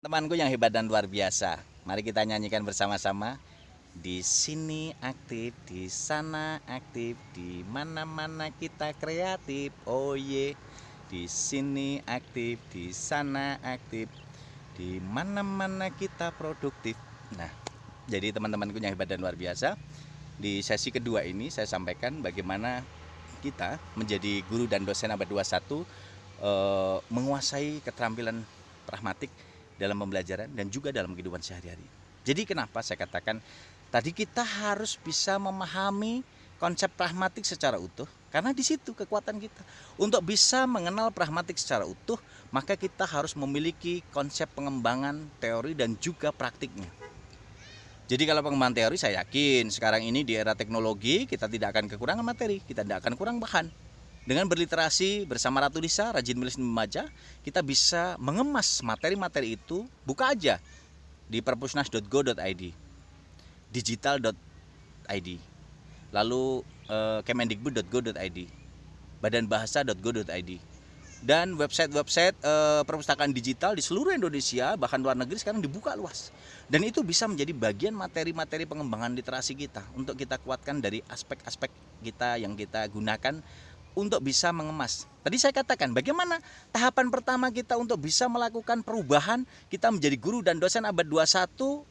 Temanku yang hebat dan luar biasa. Mari kita nyanyikan bersama-sama. Di sini aktif, di sana aktif, di mana-mana kita kreatif. Oh ye. Di sini aktif, di sana aktif, di mana-mana kita produktif. Nah, jadi teman-temanku yang hebat dan luar biasa, di sesi kedua ini saya sampaikan bagaimana kita menjadi guru dan dosen abad 21 menguasai keterampilan pragmatik dalam pembelajaran dan juga dalam kehidupan sehari-hari. Jadi kenapa saya katakan tadi kita harus bisa memahami konsep pragmatik secara utuh, karena di situ kekuatan kita. Untuk bisa mengenal pragmatik secara utuh, maka kita harus memiliki konsep pengembangan teori dan juga praktiknya. Jadi kalau pengembangan teori, saya yakin sekarang ini di era teknologi kita tidak akan kekurangan materi, kita tidak akan kurang bahan. Dengan berliterasi bersama Ratu Lisa, rajin menulis dan membaca, kita bisa mengemas materi-materi itu. Buka aja di perpusnas.go.id, digital.id, lalu kemendikbud.go.id, badanbahasa.go.id, dan website-website perpustakaan digital di seluruh Indonesia, bahkan luar negeri sekarang dibuka luas. Dan itu bisa menjadi bagian materi-materi pengembangan literasi kita untuk kita kuatkan dari aspek-aspek kita yang kita gunakan untuk bisa mengemas. Tadi saya katakan bagaimana tahapan pertama kita untuk bisa melakukan perubahan kita menjadi guru dan dosen abad 21,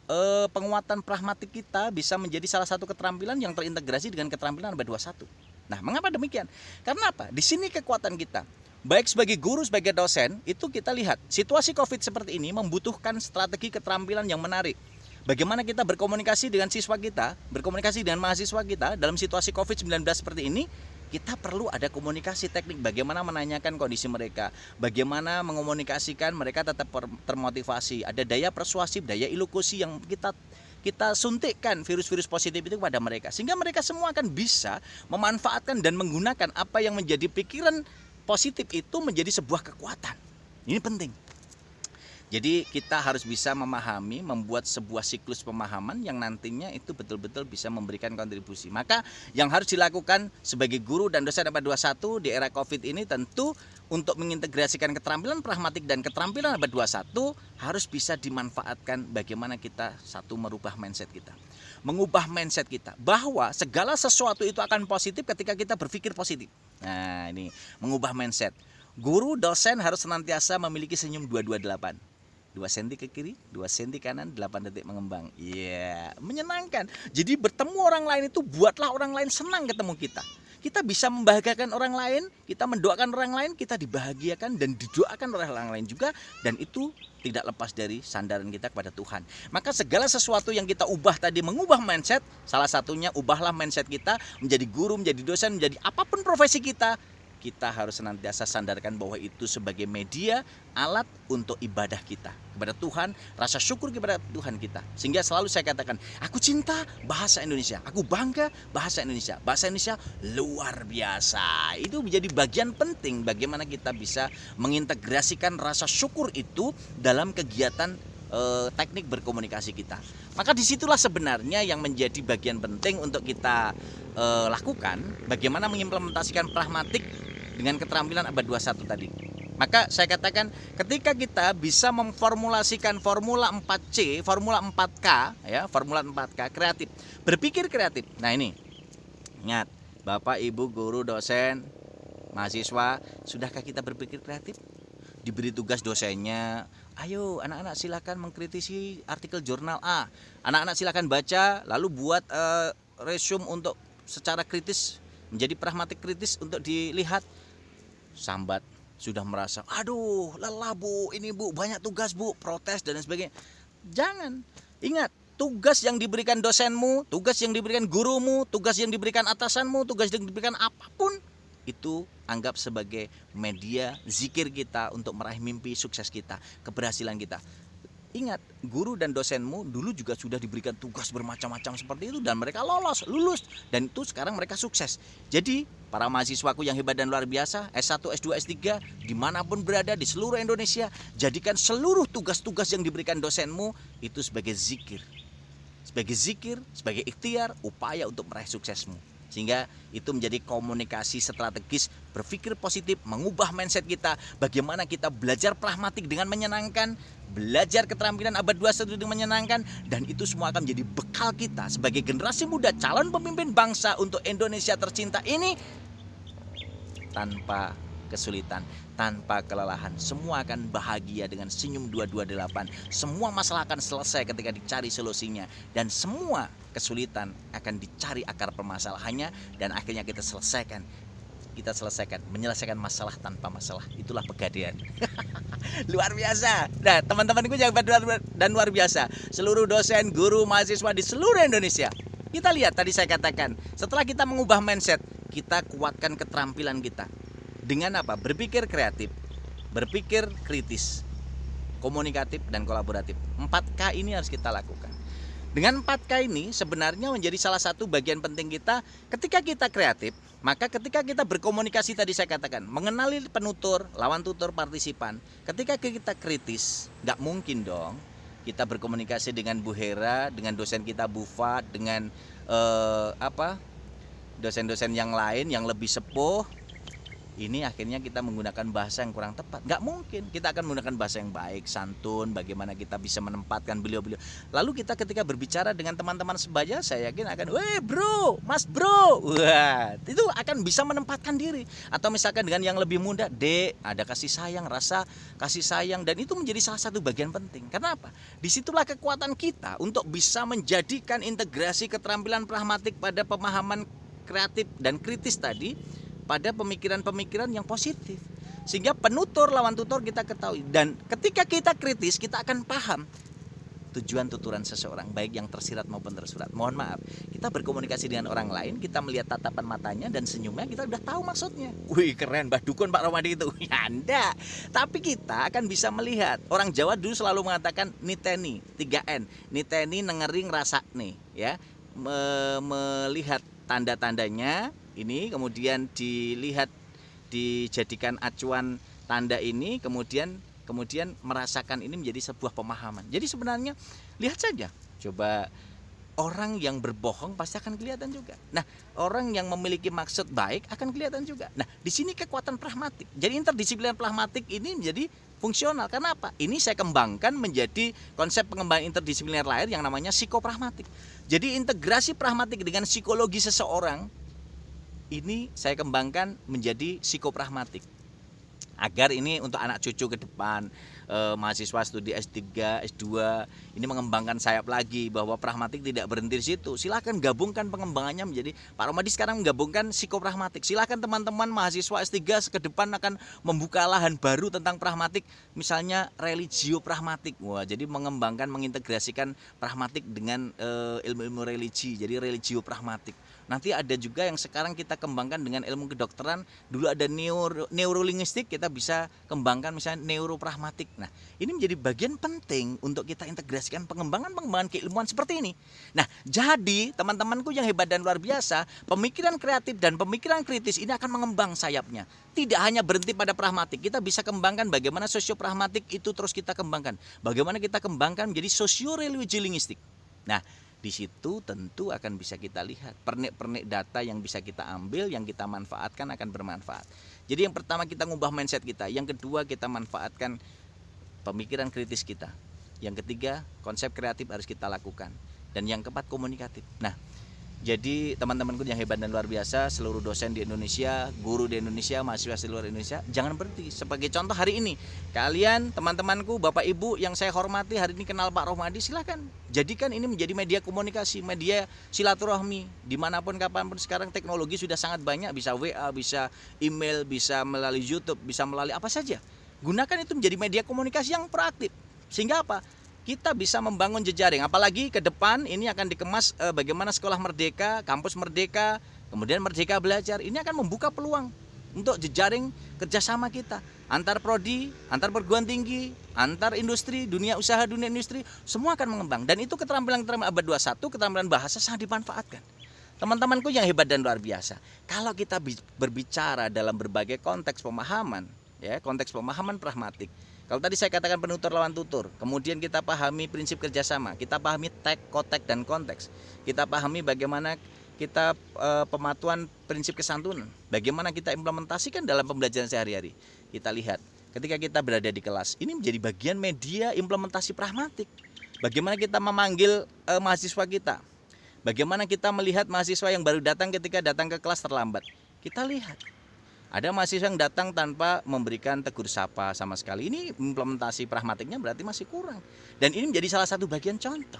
penguatan pragmatik kita bisa menjadi salah satu keterampilan yang terintegrasi dengan keterampilan abad 21. Nah, mengapa demikian? Karena apa? Di sini kekuatan kita. Baik sebagai guru, sebagai dosen, itu kita lihat situasi Covid seperti ini membutuhkan strategi keterampilan yang menarik. Bagaimana kita berkomunikasi dengan siswa kita, berkomunikasi dengan mahasiswa kita dalam situasi Covid-19 seperti ini. Kita perlu ada komunikasi teknik, bagaimana menanyakan kondisi mereka, bagaimana mengomunikasikan mereka tetap termotivasi, ada daya persuasif, daya ilukusi yang kita suntikkan virus-virus positif itu kepada mereka, sehingga mereka semua akan bisa memanfaatkan dan menggunakan apa yang menjadi pikiran positif itu menjadi sebuah kekuatan. Ini penting. Jadi kita harus bisa memahami, membuat sebuah siklus pemahaman yang nantinya itu betul-betul bisa memberikan kontribusi. Maka yang harus dilakukan sebagai guru dan dosen abad 21 di era Covid ini tentu untuk mengintegrasikan keterampilan pragmatik dan keterampilan abad 21 harus bisa dimanfaatkan bagaimana kita satu merubah mindset kita. Mengubah mindset kita bahwa segala sesuatu itu akan positif ketika kita berpikir positif. Nah, ini mengubah mindset. Guru dosen harus senantiasa memiliki senyum 228. 2 cm ke kiri, 2 cm kanan, 8 detik mengembang. Iya, menyenangkan. Jadi bertemu orang lain itu buatlah orang lain senang ketemu kita. Kita bisa membahagiakan orang lain, kita mendoakan orang lain, kita dibahagiakan dan didoakan oleh orang lain juga. Dan itu tidak lepas dari sandaran kita kepada Tuhan. Maka segala sesuatu yang kita ubah tadi, mengubah mindset, salah satunya ubahlah mindset kita menjadi guru, menjadi dosen, menjadi apapun profesi kita. Kita harus senantiasa sandarkan bahwa itu sebagai media, alat untuk ibadah kita kepada Tuhan, rasa syukur kepada Tuhan kita. Sehingga selalu saya katakan, aku cinta bahasa Indonesia, aku bangga bahasa Indonesia. Bahasa Indonesia luar biasa. Itu menjadi bagian penting bagaimana kita bisa mengintegrasikan rasa syukur itu dalam kegiatan teknik berkomunikasi kita. Maka disitulah sebenarnya yang menjadi bagian penting untuk kita lakukan, bagaimana mengimplementasikan pragmatik dengan keterampilan abad 21 tadi. Maka saya katakan ketika kita bisa memformulasikan formula 4C, formula 4K, ya, formula 4K kreatif, berpikir kreatif. Nah, ini ingat, Bapak, Ibu, guru, dosen, mahasiswa, sudahkah kita berpikir kreatif? Diberi tugas dosennya, ayo anak-anak silakan mengkritisi artikel jurnal A. Anak-anak silakan baca, lalu buat resume untuk secara kritis, menjadi pragmatik kritis untuk dilihat. Sambat sudah merasa, aduh lelah bu, ini bu, banyak tugas bu, protes dan sebagainya. Jangan, ingat, tugas yang diberikan dosenmu, tugas yang diberikan gurumu, tugas yang diberikan atasanmu, tugas yang diberikan apapun, itu anggap sebagai media zikir kita untuk meraih mimpi sukses kita, keberhasilan kita. Ingat, guru dan dosenmu dulu juga sudah diberikan tugas bermacam-macam seperti itu dan mereka lulus dan itu sekarang mereka sukses. Jadi para mahasiswaku yang hebat dan luar biasa, S1, S2, S3 dimanapun berada di seluruh Indonesia, jadikan seluruh tugas-tugas yang diberikan dosenmu itu sebagai zikir, sebagai ikhtiar, upaya untuk meraih suksesmu. Sehingga itu menjadi komunikasi strategis, berpikir positif, mengubah mindset kita. Bagaimana kita belajar pragmatik dengan menyenangkan, belajar keterampilan abad 21 dengan menyenangkan. Dan itu semua akan menjadi bekal kita sebagai generasi muda, calon pemimpin bangsa untuk Indonesia tercinta ini. Tanpa kesulitan, tanpa kelelahan, semua akan bahagia dengan senyum 228. Semua masalah akan selesai ketika dicari solusinya, dan semua kesulitan akan dicari akar permasalahannya, dan akhirnya kita selesaikan, menyelesaikan masalah tanpa masalah. Itulah Pegadaian. Luar biasa. Nah, teman-temanku yang hebat dan luar biasa, seluruh dosen, guru, mahasiswa di seluruh Indonesia, kita lihat tadi saya katakan, setelah kita mengubah mindset, kita kuatkan keterampilan kita. Dengan apa? Berpikir kreatif, berpikir kritis, komunikatif, dan kolaboratif. 4K ini harus kita lakukan. Dengan 4K ini sebenarnya menjadi salah satu bagian penting kita. Ketika kita kreatif, maka ketika kita berkomunikasi tadi saya katakan, mengenali penutur, lawan tutur, partisipan. Ketika kita kritis, nggak mungkin dong kita berkomunikasi dengan Bu Hera, dengan dosen kita Bu Fat, dengan dosen-dosen yang lain yang lebih sepuh. Ini akhirnya kita menggunakan bahasa yang kurang tepat. Nggak mungkin. Kita akan menggunakan bahasa yang baik, santun, bagaimana kita bisa menempatkan beliau-beliau. Lalu kita ketika berbicara dengan teman-teman sebaya, saya yakin akan, weh bro, mas bro. Wah, itu akan bisa menempatkan diri. Atau misalkan dengan yang lebih muda, dek, ada kasih sayang, rasa kasih sayang. Dan itu menjadi salah satu bagian penting. Karena apa? Disitulah kekuatan kita untuk bisa menjadikan integrasi keterampilan pragmatik pada pemahaman kreatif dan kritis tadi, pada pemikiran-pemikiran yang positif. Sehingga penutur, lawan tutur kita ketahui. Dan ketika kita kritis, kita akan paham tujuan tuturan seseorang, baik yang tersirat maupun tersurat. Mohon maaf, kita berkomunikasi dengan orang lain, kita melihat tatapan matanya dan senyumnya, kita udah tahu maksudnya. Wih keren Mbah Dukun Pak Romadi itu. Ya enggak. Tapi kita akan bisa melihat. Orang Jawa dulu selalu mengatakan niteni, 3N. Niteni, nengering, rasa nih, ya. Melihat tanda-tandanya ini, kemudian dilihat, dijadikan acuan tanda ini, kemudian merasakan ini menjadi sebuah pemahaman. Jadi sebenarnya lihat saja, coba orang yang berbohong pasti akan kelihatan juga. Nah, orang yang memiliki maksud baik akan kelihatan juga. Nah, di sini kekuatan pragmatik. Jadi interdisipliner pragmatik ini menjadi fungsional. Karena apa? Ini saya kembangkan menjadi konsep pengembangan interdisipliner lain yang namanya psikopragmatik. Jadi integrasi pragmatik dengan psikologi seseorang ini saya kembangkan menjadi psikopragmatik. Agar ini untuk anak cucu ke depan, mahasiswa studi S3, S2, ini mengembangkan sayap lagi bahwa pragmatik tidak berhenti di situ. Silahkan gabungkan pengembangannya menjadi, Pak Romadi sekarang menggabungkan psikopragmatik. Silahkan teman-teman mahasiswa S3 ke depan akan membuka lahan baru tentang pragmatik, misalnya religio pragmatik. Wah, jadi mengembangkan, mengintegrasikan pragmatik dengan ilmu-ilmu religi, jadi religio pragmatik. Nanti ada juga yang sekarang kita kembangkan dengan ilmu kedokteran. Dulu ada neurolinguistik, kita bisa kembangkan misalnya neuropragmatik. Nah, ini menjadi bagian penting untuk kita integrasikan pengembangan keilmuan seperti ini. Nah, jadi teman-temanku yang hebat dan luar biasa, pemikiran kreatif dan pemikiran kritis ini akan mengembang sayapnya. Tidak hanya berhenti pada pragmatik, kita bisa kembangkan bagaimana sosiopragmatik itu terus kita kembangkan. Bagaimana kita kembangkan menjadi sosio-religio-linguistik. Nah, di situ tentu akan bisa kita lihat pernik-pernik data yang bisa kita ambil, yang kita manfaatkan akan bermanfaat. Jadi yang pertama kita ngubah mindset kita, yang kedua kita manfaatkan pemikiran kritis kita, yang ketiga konsep kreatif harus kita lakukan, dan yang keempat komunikatif. Nah, jadi teman-temanku yang hebat dan luar biasa, seluruh dosen di Indonesia, guru di Indonesia, mahasiswa di luar Indonesia, jangan berhenti. Sebagai contoh hari ini, kalian teman-temanku, Bapak Ibu yang saya hormati, hari ini kenal Pak Romadi, silahkan jadikan ini menjadi media komunikasi, media silaturahmi. Dimanapun, kapanpun sekarang teknologi sudah sangat banyak, bisa WA, bisa email, bisa melalui YouTube, bisa melalui apa saja. Gunakan itu menjadi media komunikasi yang proaktif. Sehingga apa? Kita bisa membangun jejaring, apalagi ke depan ini akan dikemas bagaimana sekolah merdeka, kampus merdeka, kemudian merdeka belajar. Ini akan membuka peluang untuk jejaring kerjasama kita antar prodi, antar perguruan tinggi, antar industri, dunia usaha, dunia industri, semua akan mengembang. Dan itu keterampilan abad 21, keterampilan bahasa sangat dimanfaatkan. Teman-temanku yang hebat dan luar biasa, kalau kita berbicara dalam berbagai konteks pemahaman, ya, konteks pemahaman pragmatik. Kalau tadi saya katakan penutur lawan tutur, kemudian kita pahami prinsip kerjasama, kita pahami tag, kotek, dan konteks. Kita pahami bagaimana kita pematuhan prinsip kesantunan. Bagaimana kita implementasikan dalam pembelajaran sehari-hari. Kita lihat ketika kita berada di kelas, ini menjadi bagian media implementasi pragmatik. Bagaimana kita memanggil mahasiswa kita. Bagaimana kita melihat mahasiswa yang baru datang ketika datang ke kelas terlambat. Kita lihat ada mahasiswa yang datang tanpa memberikan tegur sapa sama sekali. Ini implementasi pragmatiknya berarti masih kurang. Dan ini menjadi salah satu bagian contoh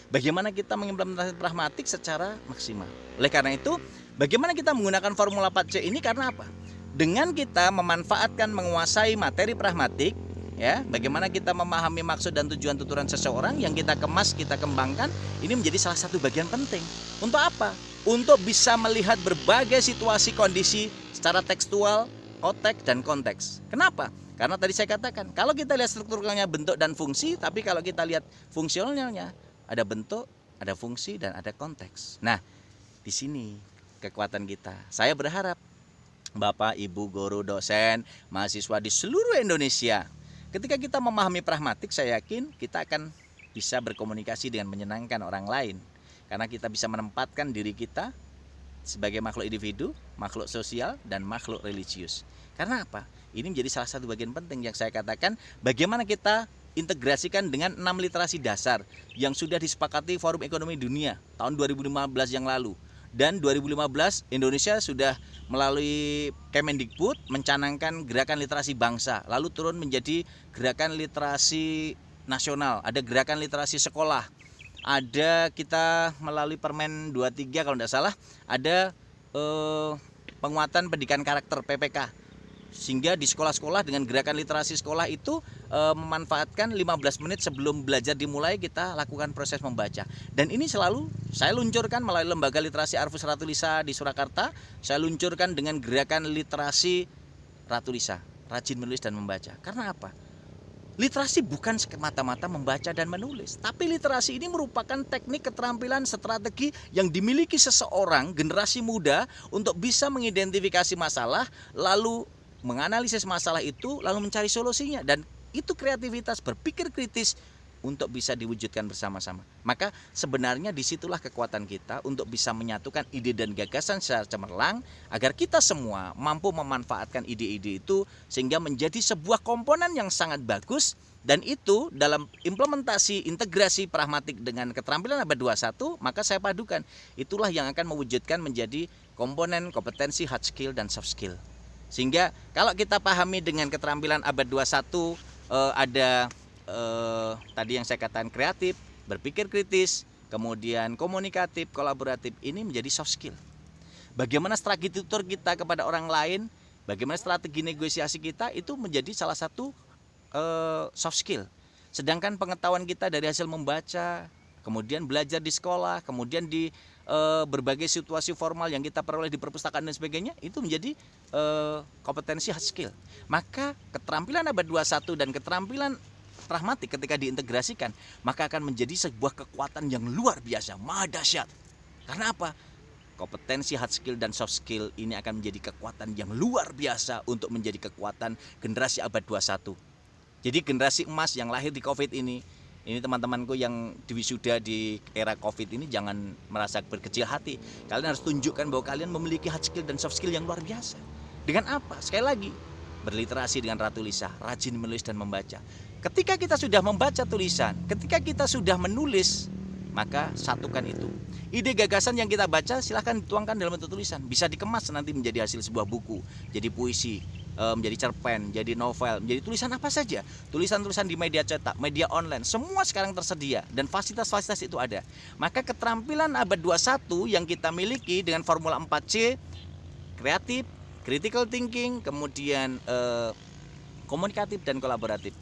bagaimana kita mengimplementasi pragmatik secara maksimal. Oleh karena itu, bagaimana kita menggunakan formula 4C ini karena apa? Dengan kita memanfaatkan, menguasai materi pragmatik, ya, bagaimana kita memahami maksud dan tujuan tuturan seseorang yang kita kemas, kita kembangkan, ini menjadi salah satu bagian penting. Untuk apa? Untuk bisa melihat berbagai situasi kondisi secara tekstual, konteks, dan konteks. Kenapa? Karena tadi saya katakan, kalau kita lihat strukturalnya bentuk dan fungsi, tapi kalau kita lihat fungsionalnya, ada bentuk, ada fungsi, dan ada konteks. Nah, di sini kekuatan kita. Saya berharap Bapak, Ibu, guru, dosen, mahasiswa di seluruh Indonesia, ketika kita memahami pragmatik, saya yakin kita akan bisa berkomunikasi dengan menyenangkan orang lain. Karena kita bisa menempatkan diri kita sebagai makhluk individu, makhluk sosial, dan makhluk religius. Karena apa? Ini menjadi salah satu bagian penting yang saya katakan, bagaimana kita integrasikan dengan 6 literasi dasar yang sudah disepakati Forum Ekonomi Dunia tahun 2015 yang lalu. Dan 2015 Indonesia sudah melalui Kemendikbud mencanangkan gerakan literasi bangsa, lalu turun menjadi gerakan literasi nasional, ada gerakan literasi sekolah. Ada kita melalui Permen 23 kalau tidak salah, ada penguatan pendidikan karakter PPK. Sehingga di sekolah-sekolah dengan gerakan literasi sekolah itu memanfaatkan 15 menit sebelum belajar dimulai kita lakukan proses membaca. Dan ini selalu saya luncurkan melalui Lembaga Literasi Arfus Ratulisa di Surakarta. Saya luncurkan dengan gerakan literasi Ratulisa, rajin menulis dan membaca. Karena apa? Literasi bukan semata-mata membaca dan menulis, tapi literasi ini merupakan teknik, keterampilan, strategi yang dimiliki seseorang generasi muda untuk bisa mengidentifikasi masalah, lalu menganalisis masalah itu, lalu mencari solusinya. Dan itu kreativitas, berpikir kritis untuk bisa diwujudkan bersama-sama. Maka sebenarnya disitulah kekuatan kita untuk bisa menyatukan ide dan gagasan secara cemerlang agar kita semua mampu memanfaatkan ide-ide itu sehingga menjadi sebuah komponen yang sangat bagus. Dan itu dalam implementasi integrasi pragmatik dengan keterampilan abad 21, maka saya padukan. Itulah yang akan mewujudkan menjadi komponen kompetensi hard skill dan soft skill. Sehingga kalau kita pahami dengan keterampilan abad 21 ada tadi yang saya katakan kreatif, berpikir kritis, kemudian komunikatif, kolaboratif, ini menjadi soft skill. Bagaimana strategi tutur kita kepada orang lain, bagaimana strategi negosiasi kita, itu menjadi salah satu soft skill. Sedangkan pengetahuan kita dari hasil membaca, kemudian belajar di sekolah, kemudian di berbagai situasi formal yang kita peroleh di perpustakaan dan sebagainya, itu menjadi kompetensi hard skill. Maka keterampilan abad 21 dan keterampilan pragmatik ketika diintegrasikan, maka akan menjadi sebuah kekuatan yang luar biasa, maha dahsyat. Karena apa? Kompetensi hard skill dan soft skill ini akan menjadi kekuatan yang luar biasa untuk menjadi kekuatan generasi abad 21. Jadi generasi emas yang lahir di Covid ini teman-temanku yang diwisuda di era Covid ini jangan merasa berkecil hati. Kalian harus tunjukkan bahwa kalian memiliki hard skill dan soft skill yang luar biasa. Dengan apa? Sekali lagi, berliterasi dengan Ratulisa, rajin menulis dan membaca. Ketika kita sudah membaca tulisan, ketika kita sudah menulis, maka satukan itu. Ide gagasan yang kita baca silahkan dituangkan dalam bentuk tulisan. Bisa dikemas nanti menjadi hasil sebuah buku, jadi puisi, menjadi cerpen, jadi novel, menjadi tulisan apa saja. Tulisan-tulisan di media cetak, media online, semua sekarang tersedia dan fasilitas-fasilitas itu ada. Maka keterampilan abad 21 yang kita miliki dengan formula 4C, kreatif, critical thinking, kemudian komunikatif dan kolaboratif.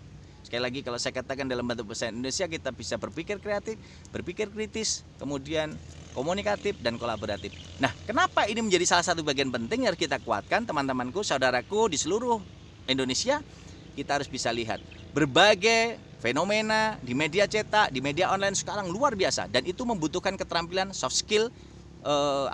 Sekali lagi kalau saya katakan dalam bentuk bahasa Indonesia, kita bisa berpikir kreatif, berpikir kritis, kemudian komunikatif dan kolaboratif. Nah, kenapa ini menjadi salah satu bagian penting yang harus kita kuatkan, teman-temanku, saudaraku di seluruh Indonesia? Kita harus bisa lihat berbagai fenomena di media cetak, di media online sekarang luar biasa, dan itu membutuhkan keterampilan soft skill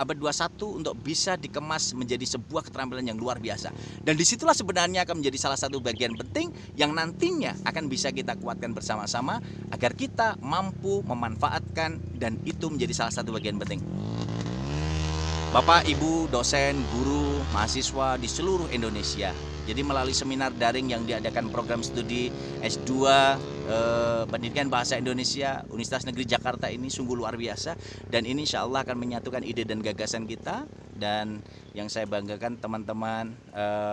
abad 21 untuk bisa dikemas menjadi sebuah keterampilan yang luar biasa. Dan disitulah sebenarnya akan menjadi salah satu bagian penting yang nantinya akan bisa kita kuatkan bersama-sama agar kita mampu memanfaatkan, dan itu menjadi salah satu bagian penting. Bapak, Ibu, dosen, guru, mahasiswa di seluruh Indonesia. Jadi melalui seminar daring yang diadakan program studi S2 Pendidikan Bahasa Indonesia Universitas Negeri Jakarta ini sungguh luar biasa. Dan ini insya Allah akan menyatukan ide dan gagasan kita. Dan yang saya banggakan teman-teman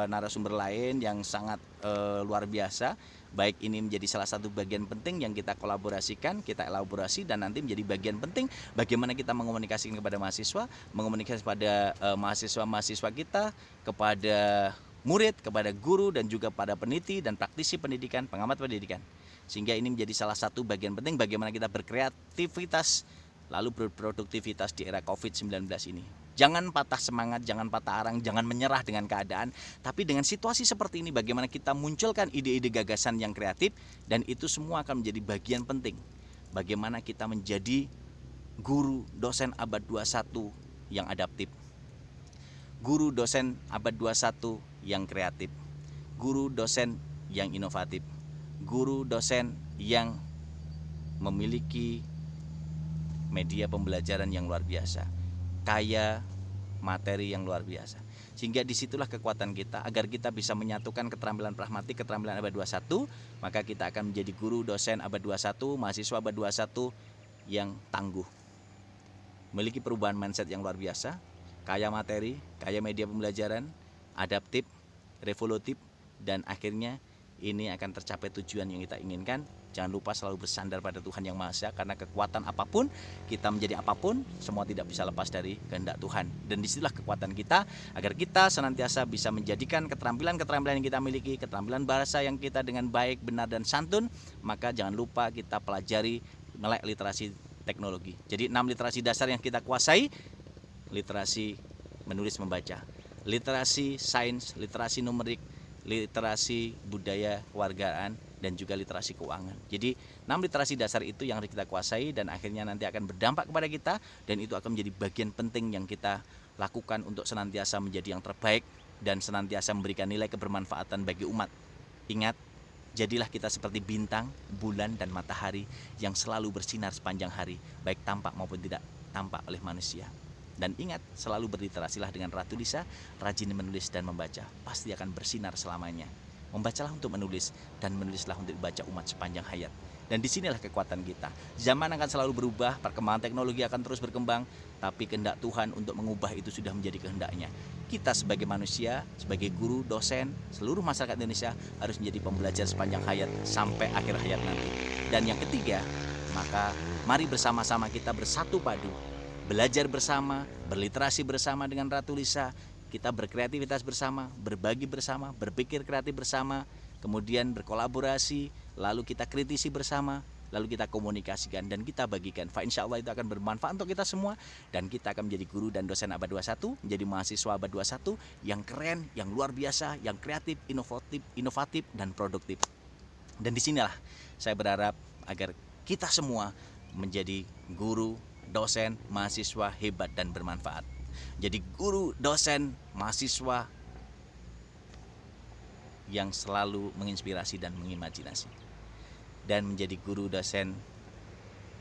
narasumber lain yang sangat luar biasa. Baik ini menjadi salah satu bagian penting yang kita kolaborasikan, kita elaborasi, dan nanti menjadi bagian penting bagaimana kita mengomunikasikan kepada mahasiswa, mengomunikasikan kepada mahasiswa-mahasiswa kita, kepada murid, kepada guru, dan juga pada peneliti dan praktisi pendidikan, pengamat pendidikan. Sehingga ini menjadi salah satu bagian penting bagaimana kita berkreativitas lalu berproduktivitas di era COVID-19 ini. Jangan patah semangat, jangan patah arang, jangan menyerah dengan keadaan. Tapi dengan situasi seperti ini bagaimana kita munculkan ide-ide gagasan yang kreatif, dan itu semua akan menjadi bagian penting. Bagaimana kita menjadi guru dosen abad 21 yang adaptif. Guru dosen abad 21 yang kreatif. Guru dosen yang inovatif. Guru dosen yang memiliki media pembelajaran yang luar biasa, kaya materi yang luar biasa. Sehingga disitulah kekuatan kita agar kita bisa menyatukan keterampilan pragmatik, keterampilan abad 21, maka kita akan menjadi guru dosen abad 21, mahasiswa abad 21 yang tangguh, memiliki perubahan mindset yang luar biasa, kaya materi, kaya media pembelajaran, adaptif, revolutif, dan akhirnya ini akan tercapai tujuan yang kita inginkan. Jangan lupa selalu bersandar pada Tuhan Yang Maha Esa, karena kekuatan apapun, kita menjadi apapun, semua tidak bisa lepas dari kehendak Tuhan. Dan disitulah kekuatan kita, agar kita senantiasa bisa menjadikan keterampilan-keterampilan yang kita miliki, keterampilan bahasa yang kita dengan baik, benar, dan santun. Maka jangan lupa kita pelajari melek literasi teknologi. Jadi 6 literasi dasar yang kita kuasai: literasi menulis membaca, literasi sains, literasi numerik, literasi budaya kewargaan, dan juga literasi keuangan. Jadi 6 literasi dasar itu yang harus kita kuasai, dan akhirnya nanti akan berdampak kepada kita, dan itu akan menjadi bagian penting yang kita lakukan untuk senantiasa menjadi yang terbaik dan senantiasa memberikan nilai kebermanfaatan bagi umat. Ingat, jadilah kita seperti bintang, bulan, dan matahari yang selalu bersinar sepanjang hari, baik tampak maupun tidak tampak oleh manusia. Dan ingat, selalu berliterasilah dengan Ratu Lisa, rajin menulis dan membaca, pasti akan bersinar selamanya. Membacalah untuk menulis, dan menulislah untuk dibaca umat sepanjang hayat. Dan disinilah kekuatan kita. Zaman akan selalu berubah, perkembangan teknologi akan terus berkembang, tapi kehendak Tuhan untuk mengubah itu sudah menjadi kehendaknya. Kita sebagai manusia, sebagai guru, dosen, seluruh masyarakat Indonesia harus menjadi pembelajar sepanjang hayat sampai akhir hayat nanti. Dan yang ketiga, maka mari bersama-sama kita bersatu padu, belajar bersama, berliterasi bersama dengan Ratu Lisa. Kita berkreativitas bersama, berbagi bersama, berpikir kreatif bersama, kemudian berkolaborasi, lalu kita kritisi bersama, lalu kita komunikasikan dan kita bagikan. Insya Allah itu akan bermanfaat untuk kita semua, dan kita akan menjadi guru dan dosen abad 21, menjadi mahasiswa abad 21 yang keren, yang luar biasa, yang kreatif, inovatif, dan produktif. Dan disinilah saya berharap agar kita semua menjadi guru, dosen, mahasiswa hebat dan bermanfaat. Jadi guru, dosen, mahasiswa yang selalu menginspirasi dan mengimajinasi, dan menjadi guru, dosen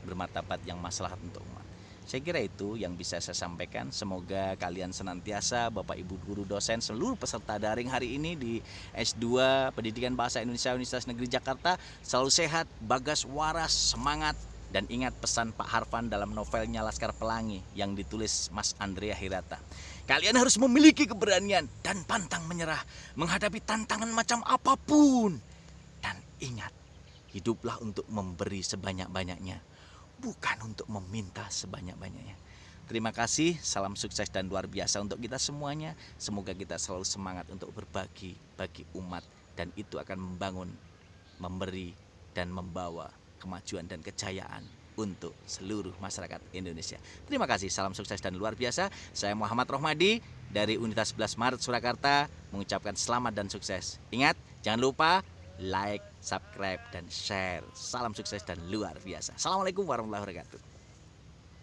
bermartabat yang maslahat untuk umat. Saya kira itu yang bisa saya sampaikan. Semoga kalian senantiasa, Bapak Ibu guru, dosen, seluruh peserta daring hari ini di S2 Pendidikan Bahasa Indonesia Universitas Negeri Jakarta selalu sehat, bagas, waras, semangat. Dan ingat pesan Pak Harfan dalam novelnya Laskar Pelangi yang ditulis Mas Andrea Hirata. Kalian harus memiliki keberanian dan pantang menyerah menghadapi tantangan macam apapun. Dan ingat, hiduplah untuk memberi sebanyak-banyaknya, bukan untuk meminta sebanyak-banyaknya. Terima kasih, salam sukses dan luar biasa untuk kita semuanya. Semoga kita selalu semangat untuk berbagi bagi umat, dan itu akan membangun, memberi, dan membawa kemajuan dan kejayaan untuk seluruh masyarakat Indonesia. Terima kasih, salam sukses dan luar biasa. Saya Muhammad Rohmadi dari Universitas 11 Maret Surakarta mengucapkan selamat dan sukses. Ingat, jangan lupa like, subscribe, dan share. Salam sukses dan luar biasa. Assalamualaikum warahmatullahi wabarakatuh.